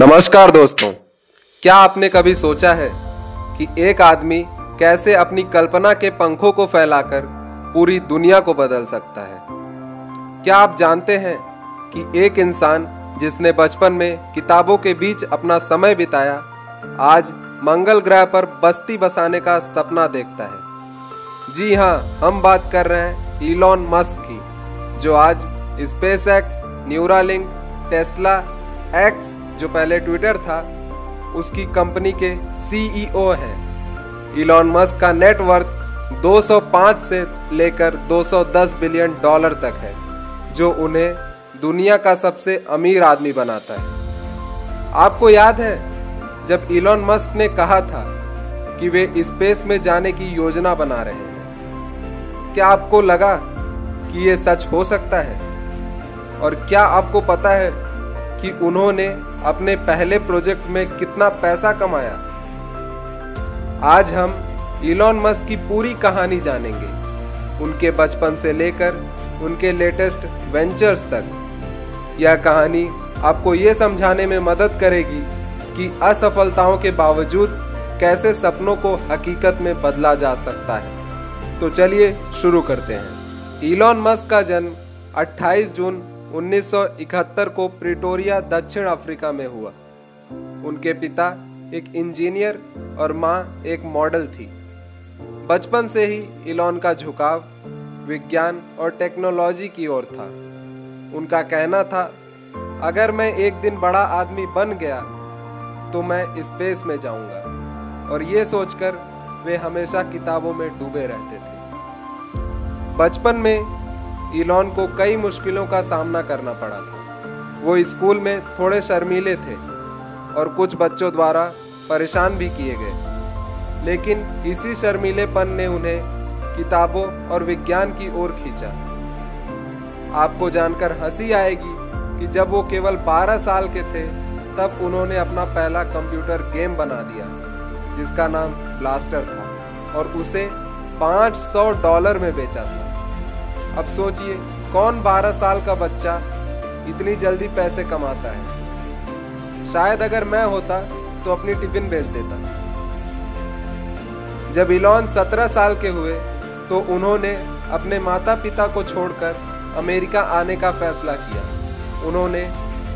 नमस्कार दोस्तों, क्या आपने कभी सोचा है कि एक आदमी कैसे अपनी कल्पना के पंखों को फैलाकर पूरी दुनिया को बदल सकता है? क्या आप जानते हैं कि एक इंसान जिसने बचपन में किताबों के बीच अपना समय बिताया, आज मंगल ग्रह पर बस्ती बसाने का सपना देखता है? जी हाँ, हम बात कर रहे हैं इलॉन मस्क की, जो आज स्पेसएक्स, न्यूरालिंक, टेस्ला, एक्स जो पहले ट्विटर था, उसकी कंपनी के सीईओ हैं। इलॉन मस्क का नेटवर्थ 205 से लेकर 210 बिलियन डॉलर तक है, जो उन्हें दुनिया का सबसे अमीर आदमी बनाता है। आपको याद है जब इलॉन मस्क ने कहा था कि वे स्पेस में जाने की योजना बना रहे हैं? क्या आपको लगा कि ये सच हो सकता है? और क्या आपको पता है कि उन्होंने अपने पहले प्रोजेक्ट में कितना पैसा कमाया? आज हम इलॉन मस्क की पूरी कहानी जानेंगे, उनके बचपन से लेकर उनके लेटेस्ट वेंचर्स तक। यह कहानी आपको ये समझाने में मदद करेगी कि असफलताओं के बावजूद कैसे सपनों को हकीकत में बदला जा सकता है। तो चलिए शुरू करते हैं। इलॉन मस्क का जन्म 28 जून 1971 को प्रिटोरिया, दक्षिण अफ्रीका में हुआ। उनके पिता एक इंजीनियर और मां एक मॉडल थी। बचपन से ही इलॉन का झुकाव विज्ञान और टेक्नोलॉजी की ओर था। उनका कहना था, अगर मैं एक दिन बड़ा आदमी बन गया तो मैं स्पेस में जाऊंगा। और ये सोचकर वे हमेशा किताबों में डूबे रहते थे। बचपन में इलॉन को कई मुश्किलों का सामना करना पड़ा था। वो स्कूल में थोड़े शर्मीले थे और कुछ बच्चों द्वारा परेशान भी किए गए, लेकिन इसी शर्मीलेपन ने उन्हें किताबों और विज्ञान की ओर खींचा। आपको जानकर हंसी आएगी कि जब वो केवल 12 साल के थे, तब उन्होंने अपना पहला कंप्यूटर गेम बना दिया, जिसका नाम ब्लास्टर था, और उसे $500 में बेचा था। अब सोचिए, कौन 12 साल का बच्चा इतनी जल्दी पैसे कमाता है? शायद अगर मैं होता तो अपनी टिफिन बेच देता। जब इलॉन 17 साल के हुए तो उन्होंने अपने माता पिता को छोड़कर अमेरिका आने का फैसला किया। उन्होंने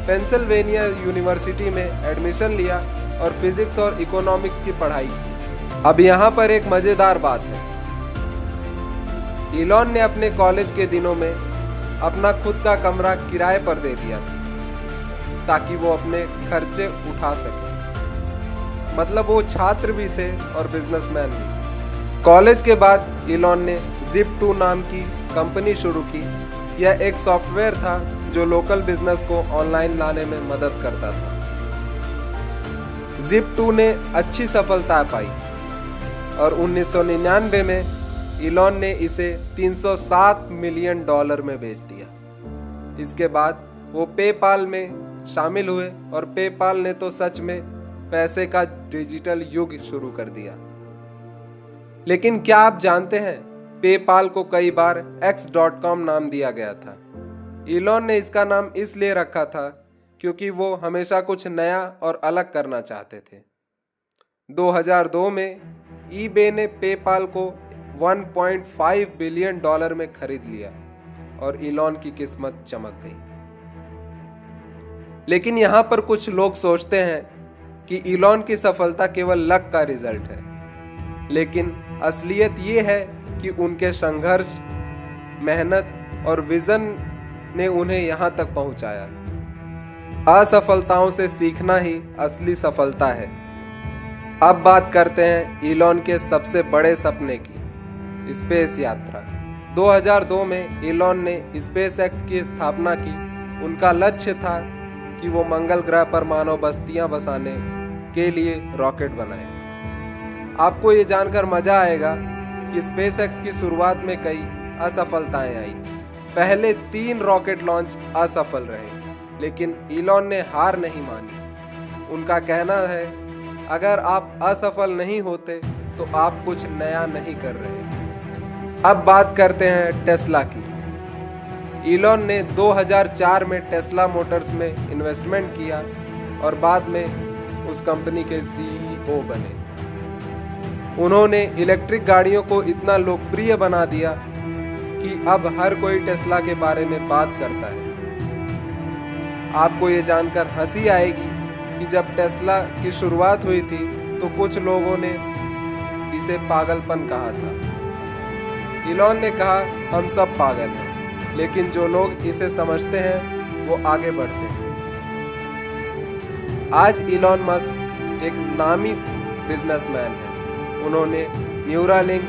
पेंसिल्वेनिया यूनिवर्सिटी में एडमिशन लिया और फिजिक्स और इकोनॉमिक्स की पढ़ाई की। अब यहाँ पर एक मज़ेदार बात है। इलॉन ने अपने कॉलेज के दिनों में अपना खुद का कमरा किराए पर दे दिया था, ताकि वो अपने खर्चे उठा सके। मतलब वो छात्र भी थे और बिजनेसमैन भी। कॉलेज के बाद इलॉन ने Zip2 नाम की कंपनी शुरू की। यह एक सॉफ्टवेयर था जो लोकल बिजनेस को ऑनलाइन लाने में मदद करता था। Zip2 ने अच्छी सफलता पाई और 1999 में इलॉन ने इसे $307 मिलियन में बेच दिया। इसके बाद वो पेपाल में शामिल हुए और पेपाल ने तो सच में पैसे का डिजिटल युग शुरू कर दिया। लेकिन क्या आप जानते हैं, पेपाल को कई बार X.com नाम दिया गया था। इलॉन ने इसका नाम इसलिए रखा था क्योंकि वो हमेशा कुछ नया और अलग करना चाहते थे। 2002 में eBay ने पेपाल को $1.5 बिलियन में खरीद लिया और इलॉन की किस्मत चमक गई। लेकिन यहां पर कुछ लोग सोचते हैं कि इलॉन की सफलता केवल लक का रिजल्ट है, लेकिन असलियत ये है कि उनके संघर्ष, मेहनत और विजन ने उन्हें यहां तक पहुंचाया। असफलताओं से सीखना ही असली सफलता है। अब बात करते हैं इलॉन के सबसे बड़े सपने की, स्पेस यात्रा। 2002 में इलॉन ने स्पेसएक्स की स्थापना की। उनका लक्ष्य था कि वो मंगल ग्रह पर मानव बस्तियां बसाने के लिए रॉकेट बनाए। आपको ये जानकर मजा आएगा कि स्पेसएक्स की शुरुआत में कई असफलताएं आई। पहले 3 रॉकेट लॉन्च असफल रहे, लेकिन इलॉन ने हार नहीं मानी। उनका कहना है, अगर आप असफल नहीं होते तो आप कुछ नया नहीं कर रहे। अब बात करते हैं टेस्ला की। इलॉन ने 2004 में टेस्ला मोटर्स में इन्वेस्टमेंट किया और बाद में उस कंपनी के CEO बने। उन्होंने इलेक्ट्रिक गाड़ियों को इतना लोकप्रिय बना दिया कि अब हर कोई टेस्ला के बारे में बात करता है। आपको ये जानकर हंसी आएगी कि जब टेस्ला की शुरुआत हुई थी तो कुछ लोगों ने इसे पागलपन कहा था। इलॉन ने कहा, हम सब पागल हैं, लेकिन जो लोग इसे समझते हैं वो आगे बढ़ते हैं। आज इलॉन मस्क एक नामी बिजनेसमैन है। उन्होंने न्यूरालिंक,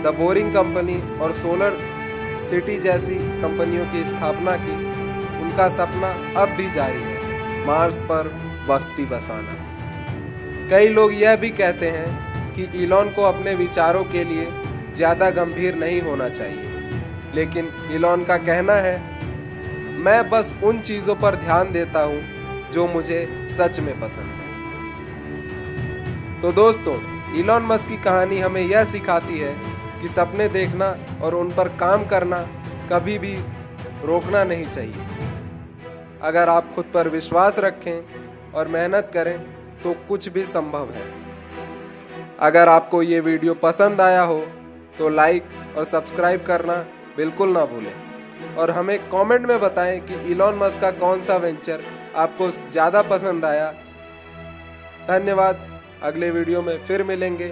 द बोरिंग कंपनी और सोलर सिटी जैसी कंपनियों की स्थापना की। उनका सपना अब भी जारी है, मार्स पर बस्ती बसाना। कई लोग यह भी कहते हैं कि इलॉन को अपने विचारों के लिए ज़्यादा गंभीर नहीं होना चाहिए, लेकिन इलॉन का कहना है, मैं बस उन चीज़ों पर ध्यान देता हूँ जो मुझे सच में पसंद है। तो दोस्तों, इलॉन मस्क की कहानी हमें यह सिखाती है कि सपने देखना और उन पर काम करना कभी भी रोकना नहीं चाहिए। अगर आप खुद पर विश्वास रखें और मेहनत करें तो कुछ भी संभव है। अगर आपको ये वीडियो पसंद आया हो तो लाइक और सब्सक्राइब करना बिल्कुल ना भूलें और हमें कमेंट में बताएं कि इलॉन मस्क का कौन सा वेंचर आपको ज़्यादा पसंद आया। धन्यवाद। अगले वीडियो में फिर मिलेंगे।